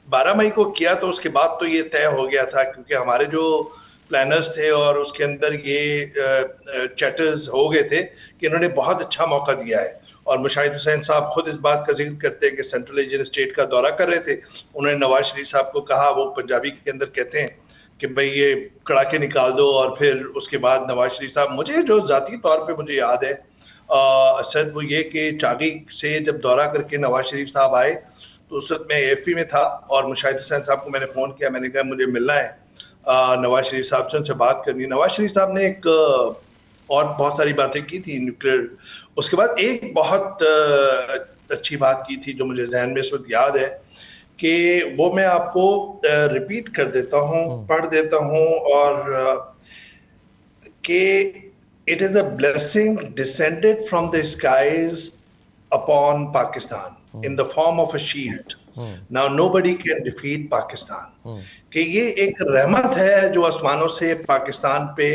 12 मई को किया तो उसके बाद तो ये तय हो गया था क्योंकि हमारे जो प्लानर्स थे और उसके अंदर ये चैटर्स हो गए थे कि इन्होंने बहुत अच्छा मौका दिया है। और मुशाहिद हुसैन साहब खुद इस बात का जिक्र करते हैं कि सेंट्रल एशियन स्टेट का दौरा कर रहे थे, उन्होंने नवाज शरीफ साहब को कहा, वो पंजाबी के अंदर कहते हैं कि भाई ये कड़ाके निकाल दो। और फिर उसके बाद नवाज शरीफ साहब, मुझे जो ज़ाती तौर पे मुझे याद है असद वो ये कि चागी से जब दौरा करके नवाज शरीफ साहब आए तो उस वक्त मैं AFP में था और मुशाहिद हुसैन साहब को मैंने फ़ोन किया, मैंने कहा मुझे मिलना है नवाज शरीफ साहब से, उनसे बात करनी है। नवाज शरीफ साहब ने एक और बहुत सारी बातें की थी न्यूक्लियर। उसके बाद एक बहुत अच्छी बात की थी जो मुझे जहन में इस वक्त याद है कि वो मैं आपको रिपीट कर देता हूँ, पढ़ देता हूँ और कि it is a blessing descended from the skies upon Pakistan in the form of a shield. Now nobody can defeat Pakistan. कि ये एक रहमत है जो आसमानों से पाकिस्तान पे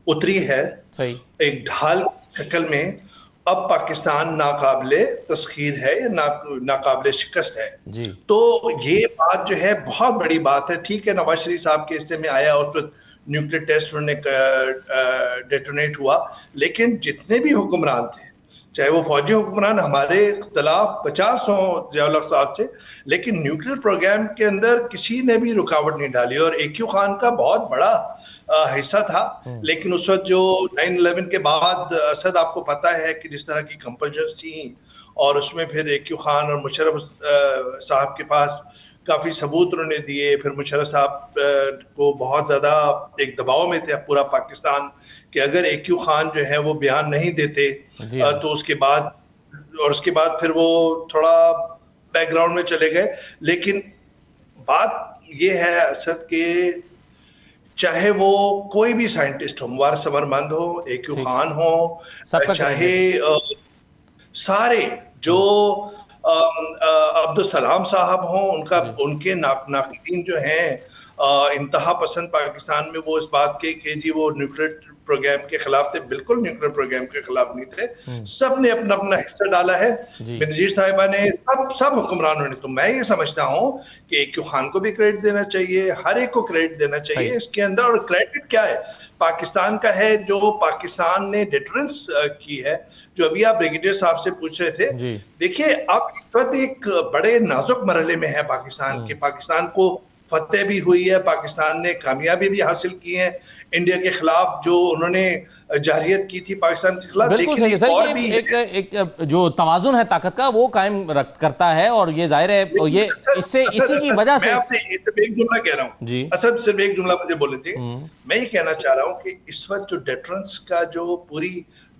उतरी है एक ढाल की शक्ल में। अब पाकिस्तान नाकाबिले तस्खीर है या नाकाबिले शिकस्त है जी। तो ये बात जो है बहुत बड़ी बात है। ठीक है, नवाज शरीफ साहब के हिस्से में आया उस वक्त न्यूक्लियर टेस्ट उन्होंने डेटोनेट हुआ, लेकिन जितने भी हुक्मरान थे, चाहे वो फौजी हुक्मरान हमारे खिलाफ 50 हों ज़िया-उल-हक साहब से, लेकिन न्यूक्लियर प्रोग्राम के अंदर किसी ने भी रुकावट नहीं डाली। और AQ खान का बहुत बड़ा हिस्सा था, लेकिन उस वक्त जो 9/11 के बाद असद, आपको पता है कि जिस तरह की कंपल्शंस थी, और उसमें फिर AQ खान और मुशर्रफ साहब के पास काफ़ी सबूत उन्होंने दिए। फिर मुशर्रफ साहब को बहुत ज़्यादा एक दबाव में थे पूरा पाकिस्तान कि अगर AQ खान जो है वो बयान नहीं देते तो उसके बाद फिर वो थोड़ा बैकग्राउंड में चले गए। लेकिन बात ये है असद के, चाहे वो कोई भी साइंटिस्ट हो, मुबारक समरमंद हो, AQ खान हो, चाहे सारे जो अब्दुल सलाम साहब हों, उनके नाक़िदीन जो हैं इंतहा पसंद पाकिस्तान में, वो इस बात के कि जी वो न्यूक्लियर प्रोग्राम के खिलाफ थे, बिल्कुल न्यूक्लियर प्रोग्राम के खिलाफ नहीं थे। सब ने अपना अपना हिस्सा डाला है। बेनज़ीर साहिबा ने, सब हुक्मरानों ने। तो मैं ये समझता हूँ कि AQ खान को भी क्रेडिट देना चाहिए, हर एक को क्रेडिट देना चाहिए इसके अंदर। और क्रेडिट क्या है, पाकिस्तान का है, जो पाकिस्तान ने डिटरेंस की है, जो अभी आप ब्रिगेडियर साहब से पूछ रहे थे। देखिए, अब इस वक्त एक बड़े नाजुक मरहले में है पाकिस्तान के। पाकिस्तान को फतेह भी हुई है, पाकिस्तान ने कामयाबी भी हासिल की है इंडिया के खिलाफ, जो उन्होंने जारियत की थी पाकिस्तान के खिलाफ। बिल्कुल सही है, और भी एक जो तवाजुन है ताकत का, वो कायम करता है। और ये जाहिर है, ये इसी की वजह से। मैं आपसे सिर्फ एक जुमला कह रहा हूँ जी, असद सिर्फ एक जुमला मुझे बोले थे। मैं ये कहना चाह रहा हूँ कि इस वक्त जो डेटरेंस का जो पूरी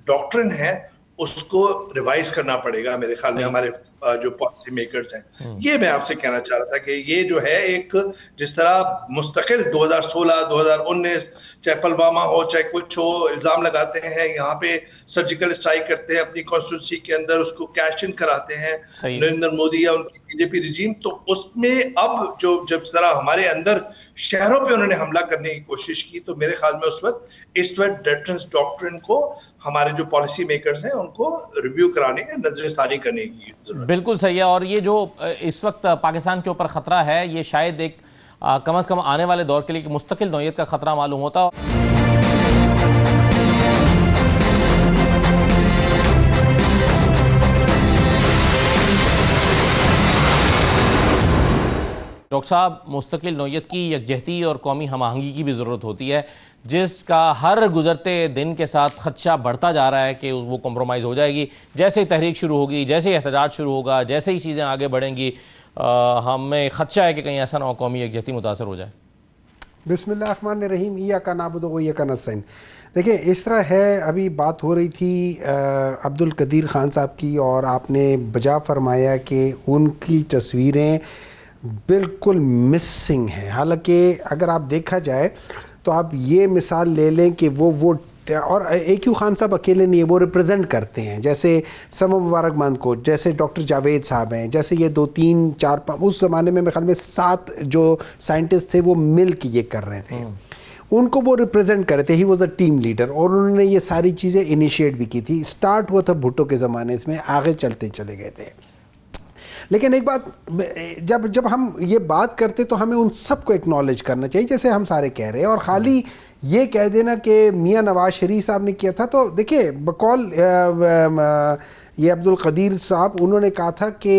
डॉक्ट्रिन है, उसको रिवाइज करना पड़ेगा मेरे ख्याल में, हमारे जो पॉलिसी मेकर्स हैं। ये मैं आपसे कहना चाह रहा था कि ये जो है, एक जिस तरह मुस्तकिल 2016, 2019, चाहे पुलवामा हो, चाहे कुछ हो, इल्ज़ाम लगाते हैं, यहाँ पे सर्जिकल स्ट्राइक करते हैं अपनी कॉन्स्टिट्यूंसी के अंदर, उसको कैश इन कराते हैं नरेंद्र मोदी या उनकी BJP रिजीम। तो उसमें अब जो जिस तरह हमारे अंदर शहरों पे उन्होंने हमला करने की कोशिश की, तो मेरे ख्याल में इस वक्त डेटरेंस डॉक्ट्रिन को हमारे जो पॉलिसी मेकर्स हैं उनको रिव्यू कराने, नजरसानी करने की जरूरत। बिल्कुल सही है। और ये जो इस वक्त पाकिस्तान के ऊपर खतरा है, ये शायद एक कम से कम आने वाले दौर के लिए एक मुस्तकिल नौयत का खतरा मालूम होता। डॉक्टर साहब, मुस्तकिल नौयत की यकजहती और कौमी हम-आहंगी की भी ज़रूरत होती है, जिसका हर गुजरते दिन के साथ खदशा बढ़ता जा रहा है कि वो कॉम्प्रोमाइज़ हो जाएगी। जैसे ही तहरीक शुरू होगी, जैसे ही एहतजाज शुरू होगा, जैसे ही चीज़ें आगे बढ़ेंगी, हमें खदशा है कि कहीं ऐसा ना हो कौमी यकजहती मुतासर हो जाए। बिस्मिल्लाहिर्रहमानिर्रहीम, इय्याका नअबुदु व इय्याका नस्तईन। देखिए, इस तरह है, अभी बात हो रही थी अब्दुल कदीर खान साहब की, और आपने बजा फरमाया कि उनकी तस्वीरें बिल्कुल मिसिंग हैं। हालांकि अगर आप देखा जाए तो आप ये मिसाल ले लें कि वो और AQ खान साहब अकेले नहीं है, वो रिप्रेजेंट करते हैं, जैसे समो मुबारकमंद को, जैसे डॉक्टर जावेद साहब हैं, जैसे ये 2, 3, 4, उस ज़माने में मेरे ख्याल में 7 जो साइंटिस्ट थे वो मिल के ये कर रहे थे, उनको वो रिप्रेजेंट कर रहे थे। He was a team leader, और उन्होंने ये सारी चीज़ें इनिशिएट भी की थी। स्टार्ट हुआ था भुट्टो के ज़माने, इसमें आगे चलते चले गए थे। लेकिन एक बात, जब हम ये बात करते तो हमें उन सबको एक्नॉलेज करना चाहिए, जैसे हम सारे कह रहे हैं। और ख़ाली ये कह देना कि मियाँ नवाज शरीफ साहब ने किया था, तो देखिए बकौल ये अब्दुल कदीर साहब, उन्होंने कहा था कि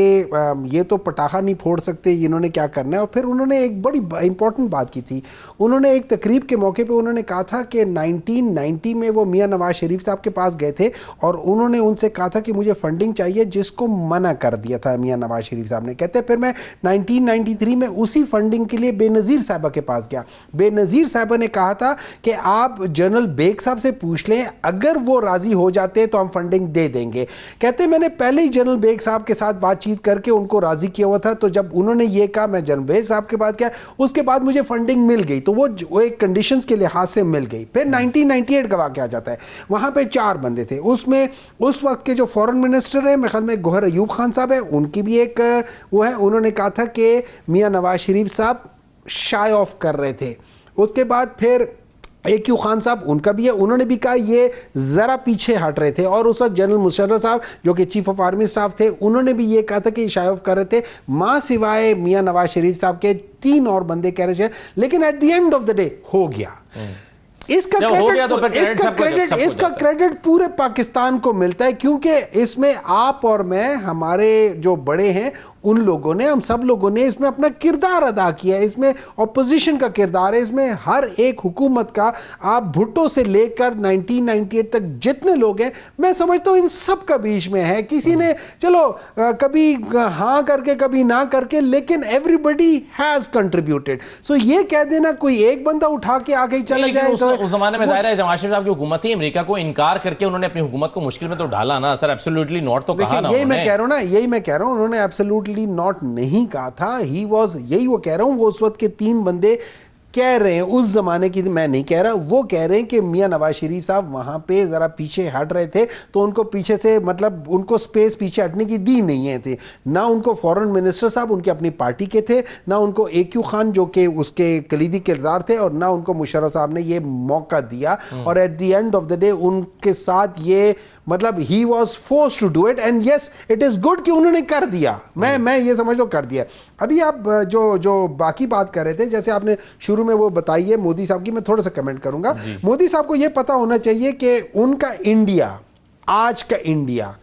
ये तो पटाखा नहीं फोड़ सकते, इन्होंने क्या करना है। और फिर उन्होंने एक बड़ी इंपॉर्टेंट बात की थी। उन्होंने एक तकरीब के मौके पे उन्होंने कहा था कि 1990 में वो मियाँ नवाज शरीफ साहब के पास गए थे, और उन्होंने उनसे कहा था कि मुझे फंडिंग चाहिए, जिसको मना कर दिया था मियाँ नवाज शरीफ साहब ने। कहते फिर मैं 1993 में उसी फंडिंग के लिए बेनज़ीर साहबा के पास गया। बेनज़ीर साहबा ने कहा था कि आप जनरल बेग साहब से पूछ लें, अगर वो राज़ी हो जाते तो हम फंडिंग दे देंगे। कहते मैंने पहले ही जनरल बेग साहब के साथ बातचीत करके उनको राजी किया हुआ था, तो जब उन्होंने ये कहा, मैं जनरल बेग साहब के बाद किया, उसके बाद मुझे फंडिंग मिल गई, तो वो एक कंडीशंस के लिहाज से मिल गई। फिर 1998 का वाक़या आ जाता है, वहां पे 4 बंदे थे, उसमें उस वक्त के जो फॉरेन मिनिस्टर है, मेरे ख्याल में गोहर अयूब खान साहब है, उनकी भी एक वो है, उन्होंने कहा था कि मियाँ नवाज शरीफ साहब शाय ऑफ कर रहे थे। उसके बाद फिर AQ खान साहब, उनका भी है, उन्होंने भी कहा ये ज़रा पीछे हट रहे थे। और उस वक्त जनरल मुशर्रफ साहब जो कि चीफ ऑफ आर्मी स्टाफ थे, उन्होंने भी ये कहा था कि शाय ऑफ कर रहे थे, माँ सिवाय मियाँ नवाज शरीफ साहब के 3 और बंदे कह रहे थे। लेकिन eight the end of the day हो गया। इसका जब हो गया तो फिर credit सबको क्रेडिट जाता है। इसका क्रेडिट पूरे पाकिस्तान को मिलता है, क्योंकि इसमें आप और मैं, हमारे जो बड़े हैं उन लोगों ने, हम सब लोगों ने इसमें अपना किरदार अदा किया है। इसमें ऑपोजिशन का किरदार है, इसमें हर एक हुकूमत का, आप भुट्टो से लेकर 1998 तक जितने लोग हैं, मैं समझता हूं इन सब का बीच में है। किसी ने चलो कभी हाँ करके कभी ना करके, लेकिन एवरीबडी हैज कंट्रीब्यूटेड। सो ये कह देना कोई एक बंदा उठा के आगे चला जाए, उस जमाने में जाहिर है नवाज शरीफ साहब की हुकूमत थी, अमेरिका को इनकार करके उन्होंने अपनी हुकूमत को मुश्किल में तो डाला ना सर। एब्सोल्युटली नॉट तो कहा ना, यही मैं कह रहा हूं ना, यही मैं कह रहा हूं, उन्होंने एब्सोल्युटली नॉट नहीं कहा था। ही वाज, यही वो कह रहा हूं, वो उस वक्त के 3 बंदे कह रहे हैं, उस जमाने की मैं नहीं कह रहा, वो कह रहे हैं कि मियां नवाज शरीफ साहब वहां पे जरा पीछे हट रहे थे, तो उनको पीछे से, मतलब उनको स्पेस पीछे हटने की दी नहीं है थी ना। उनको फॉरेन मिनिस्टर साहब उनके अपनी पार्टी के थे, ना उनको AQ खान जो कि उसके कलीदी किरदार थे, और ना उनको मुशर्रफ साहब ने ये मौका दिया। और at the end of the day उनके साथ ये, मतलब ही was force to do it, and yes it is good कि उन्होंने कर दिया। मैं ये समझ लो कर दिया। अभी आप जो बाकी बात कर रहे थे, जैसे आपने शुरू में वो बताई है मोदी साहब की, मैं थोड़ा सा कमेंट करूंगा। मोदी साहब को ये पता होना चाहिए कि उनका इंडिया, आज का इंडिया,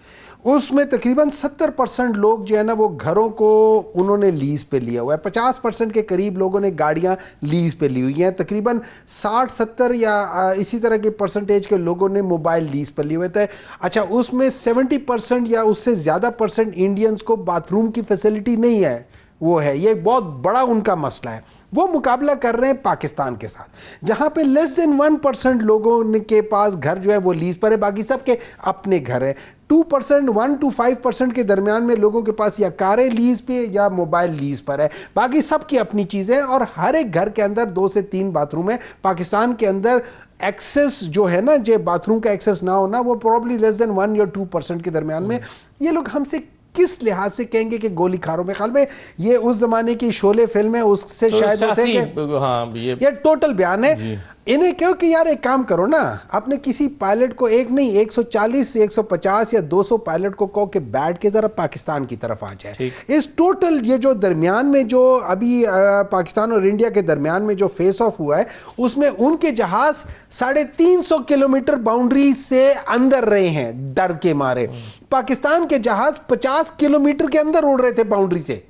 उसमें तकरीबन 70% लोग जो है ना वो घरों को उन्होंने लीज पे लिया हुआ है। 50% के करीब लोगों ने गाड़ियां लीज पे ली हुई हैं। तकरीबन 60-70 या इसी तरह के परसेंटेज के लोगों ने मोबाइल लीज पर लिए हुए थे। अच्छा, उसमें 70% या उससे ज़्यादा परसेंट इंडियंस को बाथरूम की फैसिलिटी नहीं है, वो है, ये बहुत बड़ा उनका मसला है। वो मुकाबला कर रहे हैं पाकिस्तान के साथ, जहां पे लेस देन 1% लोगों के पास घर जो है वो लीज पर है, बाकी सबके अपने घर है। 2%, 1 to 5% के दरमियान में लोगों के पास या कारें लीज पे या मोबाइल लीज पर है, बाकी सबकी अपनी चीजें, और हर एक घर के अंदर 2 से 3 बाथरूम है। पाकिस्तान के अंदर एक्सेस जो है ना, जो बाथरूम का एक्सेस ना होना, वो प्रॉब्ली लेस देन 1 या 2% के दरमियान में। ये लोग हमसे किस लिहाज से कहेंगे कि गोली खारों में, ख्याल में ये उस जमाने की शोले फिल्म है, उससे तो शायद हाँ, ये टोटल बयान है। इन्हें क्यों कि यार एक काम करो ना, आपने किसी पायलट को एक नहीं 140, 150 या 200 पायलट को कहो कि बैठ के जरा पाकिस्तान की तरफ आ जाए। इस टोटल ये जो दरमियान में जो अभी पाकिस्तान और इंडिया के दरमियान में जो फेस ऑफ हुआ है, उसमें उनके जहाज 350 किलोमीटर बाउंड्री से अंदर रहे हैं डर के मारे। पाकिस्तान के जहाज 50 किलोमीटर के अंदर उड़ रहे थे बाउंड्री से।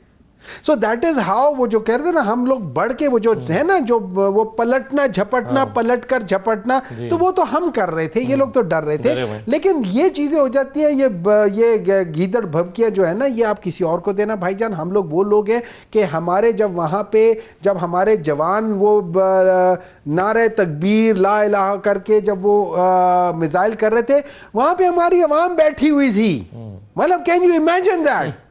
सो दैट इज हाउ, वो जो कह रहे थे ना हम लोग बढ़ के, वो जो है ना, जो वो पलटना झपटना, पलट कर झपटना, तो वो तो हम कर रहे थे, ये लोग तो डर रहे थे। लेकिन ये चीजें हो जाती हैं, ये गीदड़ भभकियां जो है ना, ये आप किसी और को देना भाईजान। हम लोग वो लोग हैं कि हमारे जब वहां पे, जब हमारे जवान वो नारे तकबीर ला इलाहा करके जब वो मिसाइल कर रहे थे, वहां पे हमारी अवाम बैठी हुई थी। मतलब कैन यू इमेजिन दैट?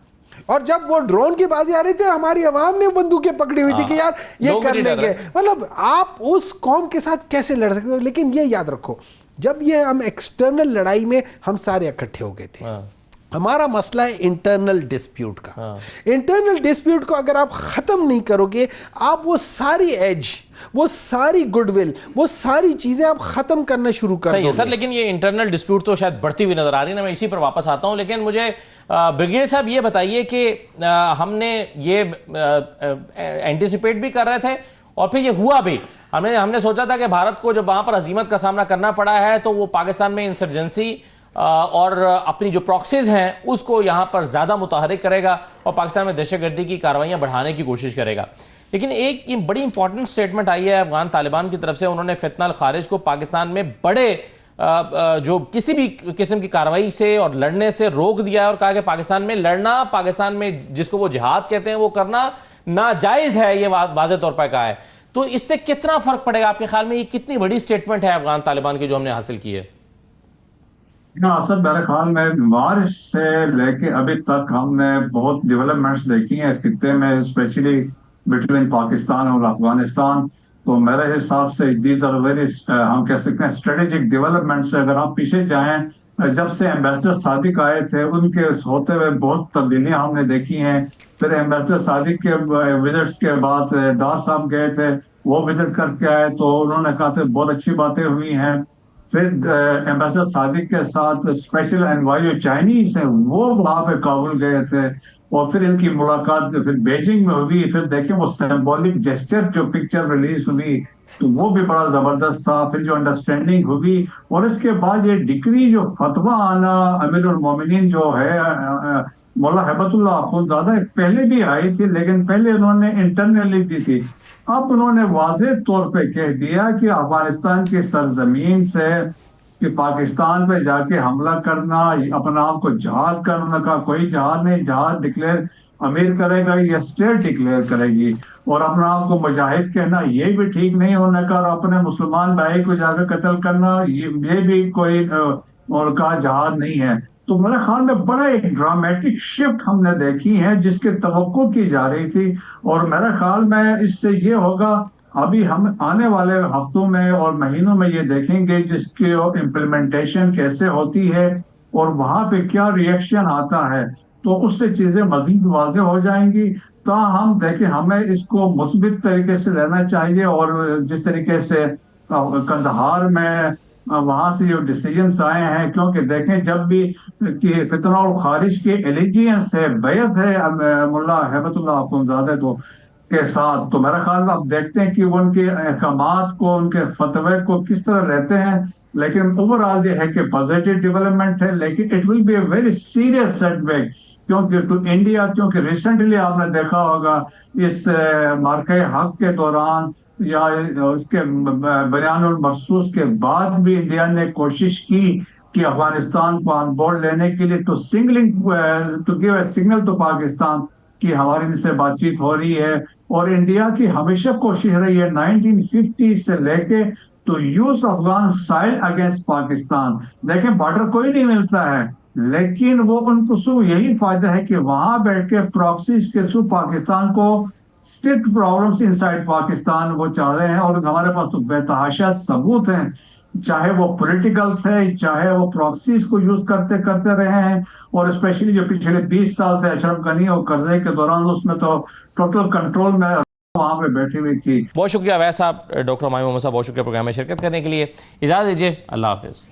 और जब वो ड्रोन की बात आ रही थी, हमारी आवाम ने बंदूकें पकड़ी हुई थी कि यार ये कर लेंगे। मतलब आप उस कौम के साथ कैसे लड़ सकते हो? लेकिन ये याद रखो, जब ये हम एक्सटर्नल लड़ाई में हम सारे इकट्ठे हो गए थे, हमारा मसला है इंटरनल डिस्प्यूट का। इंटरनल डिस्प्यूट को अगर आप खत्म नहीं करोगे, आप वो सारी एज, वो सारी गुडविल, वो सारी चीजें आप खत्म करना शुरू कर दोगे। सर, लेकिन ये इंटरनल डिस्प्यूट तो शायद बढ़ती हुई नजर आ रही है ना, मैं इसी पर वापस आता हूं। लेकिन मुझे ब्रिगेडियर साहब ये बताइए कि हमने ये एंटिसिपेट भी कर रहे थे और फिर ये हुआ भी। हमने सोचा था कि भारत को जब वहां पर हजीमत का सामना करना पड़ा है, तो वो पाकिस्तान में इंसर्जेंसी और अपनी जो प्रॉक्सीज हैं उसको यहां पर ज्यादा मुतहरिक करेगा और पाकिस्तान में दहशतगर्दी की कार्रवाइयां बढ़ाने की कोशिश करेगा। लेकिन एक बड़ी इंपॉर्टेंट स्टेटमेंट आई है अफगान तालिबान की तरफ से। उन्होंने फितना अल खारिज को पाकिस्तान में बड़े जो किसी भी किस्म की कार्रवाई से और लड़ने से रोक दिया है और कहा कि पाकिस्तान में लड़ना, पाकिस्तान में जिसको वो जिहाद कहते हैं वो करना नाजायज है, ये वाज़ेह तौर पर कहा है। तो इससे कितना फर्क पड़ेगा आपके ख्याल में? ये कितनी बड़ी स्टेटमेंट है अफगान तालिबान की जो हमने हासिल की है? असद, मेरे ख्याल में मार्च से लेके अभी तक हमने बहुत डेवलपमेंट्स देखी हैं खित्ते में, स्पेशली बिटवीन पाकिस्तान और अफगानिस्तान। तो मेरे हिसाब से दीज आर वेरी, हम कह सकते हैं स्ट्रेटेजिक डेवलपमेंट्स। अगर आप पीछे जाएं, जब से एम्बेसडर सादिक आए थे, उनके होते हुए बहुत तब्दीलियां हमने देखी हैं। फिर एम्बेसडर सादिक के विजिट्स के बाद डार साहब गए थे, वो विजिट करके आए तो उन्होंने कहा था बहुत अच्छी बातें हुई हैं। फिर एम्बेसडर सादिक के साथ स्पेशल एनवाई चाइनीज है, वो वहां पे काबुल गए थे और फिर इनकी मुलाकात फिर बीजिंग में हुई। फिर देखें वो सिंबॉलिक जेस्चर जो पिक्चर रिलीज हुई तो वो भी बड़ा जबरदस्त था। फिर जो अंडरस्टैंडिंग हुई और इसके बाद ये डिक्री जो फतवा आना अमीरुल मोमिनीन जो है मौला हिबतुल्लाह अखुंज़ादा पहले भी आई थी, लेकिन पहले उन्होंने इंटरनली दी थी। अब उन्होंने वाज़ेह तौर पे कह दिया कि अफगानिस्तान की सरजमीन से कि पाकिस्तान पे जाके हमला करना, अपना आप को जहाद करने का कोई जहाद नहीं, जहाद डिक्लेयर अमीर करेगा या स्टेट डिक्लेयर करेगी, और अपना आप को मुजाहिद कहना ये भी ठीक नहीं होने का, और अपने मुसलमान भाई को जाकर कत्ल करना ये भी कोई उनका जहाद नहीं है। तो मेरे ख्याल में बड़ा एक ड्रामेटिक शिफ्ट हमने देखी है जिसके तवक्को की जा रही थी, और मेरे ख्याल में इससे ये होगा अभी हम आने वाले हफ्तों में और महीनों में ये देखेंगे जिसकी इम्प्लीमेंटेशन कैसे होती है और वहां पे क्या रिएक्शन आता है, तो उससे चीजें मजीद वाज़ेह हो जाएंगी। हम देखें हमें इसको मुस्बित तरीके से लेना चाहिए, और जिस तरीके से कंदहार में वहां से जो डिसीजंस आए हैं, क्योंकि देखें जब भी कि फितना और खारिज की एलिजियंस है, बैत है मुल्ला हिबतुल्लाह अखुंज़ादा के साथ, तो मेरा ख्याल में अब देखते हैं कि वो उनके अहकामात को, उनके फतवे को किस तरह लेते हैं। लेकिन ओवरऑल ये है कि पॉजिटिव डेवलपमेंट है, लेकिन it will be a very serious setback क्योंकि टू इंडिया, क्योंकि रिसेंटली आपने देखा होगा इस मार्के हक के दौरान या उसके बयानुल मखसूस के बाद भी इंडिया ने कोशिश की कि अफगानिस्तान को ऑन बोर्ड लेने के लिए to give a signal to Pakistan कि हमारी इनसे बातचीत हो रही है। और इंडिया की हमेशा कोशिश रही है 1950 से लेके to use Afghan side against Pakistan. देखें बॉर्डर कोई नहीं मिलता है, लेकिन वो उनको सिर्फ यही फायदा है कि वहां बैठ के प्रॉक्सीज के थ्रू पाकिस्तान को स्ट्रिक्ट प्रॉब्लम्स इनसाइड पाकिस्तान वो चाह रहे हैं, और हमारे पास तो बेतहाशा सबूत हैं, चाहे वो पॉलिटिकल थे, चाहे वो प्रॉक्सीज को यूज करते करते रहे हैं, और स्पेशली जो पिछले 20 साल से अशरफ गनी और करज़ई के दौरान उसमें तो टोटल कंट्रोल में वहां पे बैठी हुई थी। बहुत शुक्रिया अवैस साहब, डॉक्टर हुमायूं मोहम्मद साहब, बहुत शुक्रिया प्रोग्राम में शिरकत करने के लिए। इजाज़त दीजिए, अल्लाह हाफिज़।